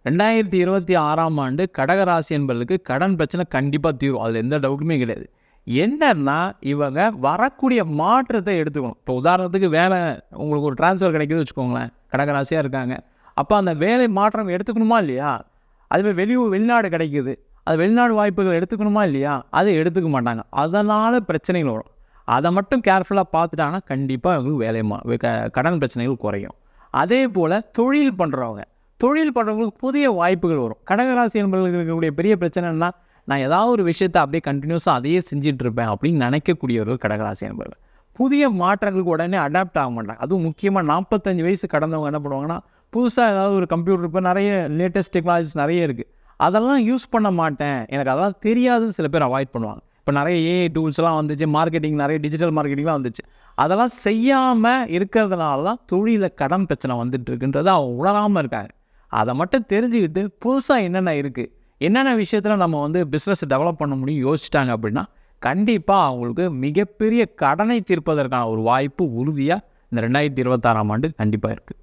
2026ஆம் ஆண்டு கடகராசி என்பவர்களுக்கு கடன் பிரச்சனை கண்டிப்பாக தீரும். அதில் எந்த டவுட்டுமே கிடையாது. என்னன்னா இவங்க வரக்கூடிய மாற்றத்தை எடுத்துக்கணும். இப்போ உதாரணத்துக்கு வேலை உங்களுக்கு ஒரு ட்ரான்ஸ்ஃபர் கிடைக்குது வச்சுக்கோங்களேன், கடகராசியாக இருக்காங்க. அப்போ அந்த வேலை மாற்றம் எடுத்துக்கணுமா இல்லையா? அதுமாதிரி வெளிநாடு கிடைக்குது, அது வெளிநாடு வாய்ப்புகள் எடுத்துக்கணுமா இல்லையா? அதை எடுத்துக்க மாட்டாங்க. அதனால் பிரச்சனைகள் வரும். அதை மட்டும் கேர்ஃபுல்லாக பார்த்துட்டாங்கன்னா கண்டிப்பாக அவங்களுக்கு கடன் பிரச்சனைகள் குறையும். அதே போல் தொழில் பண்ணுறவங்களுக்கு புதிய வாய்ப்புகள் வரும். கடகராசி என்பவர்களுக்கு இருக்கக்கூடிய பெரிய பிரச்சனைன்னா, நான் ஏதாவது ஒரு விஷயத்தை அப்படியே கண்டினியூஸாக அதையே செஞ்சிட்ருப்பேன் அப்படின்னு நினைக்கக்கூடியவர்கள் கடகராசி என்பவர்கள். புதிய மாற்றங்களுக்கு உடனே அடாப்ட் ஆக மாட்டாங்க. அதுவும் முக்கியமாக 45 வயசு கடந்தவங்க என்ன பண்ணுவாங்கன்னா, புதுசாக ஏதாவது ஒரு கம்ப்யூட்டர் இப்போ நிறைய லேட்டஸ்ட் டெக்னாலஜிஸ் நிறைய இருக்குது, அதெல்லாம் யூஸ் பண்ண மாட்டேன், எனக்கு அதெல்லாம் தெரியாதுன்னு சில பேர் அவாய்ட் பண்ணுவாங்க. இப்போ நிறைய ஏஐ டூல்ஸ்லாம் வந்துச்சு, மார்க்கெட்டிங் நிறைய டிஜிட்டல் மார்க்கெட்டிங்லாம் வந்துச்சு. அதெல்லாம் செய்யாமல் இருக்கிறதுனால தான் தொழிலில் கடன் பிரச்சனை வந்துட்டு இருக்குன்றதை அவங்க உணராமல் இருக்காங்க. அதை மட்டும் தெரிஞ்சுக்கிட்டு புதுசாக என்னென்ன இருக்குது, என்னென்ன விஷயத்தில் நம்ம பிஸ்னஸ் டெவலப் பண்ண முடியும் யோசிச்சிட்டாங்க அப்படின்னா கண்டிப்பாக அவங்களுக்கு மிகப்பெரிய கடனை தீர்ப்பதற்கான ஒரு வாய்ப்பு உறுதியாக இந்த 2026ஆம் ஆண்டு கண்டிப்பாக இருக்குது.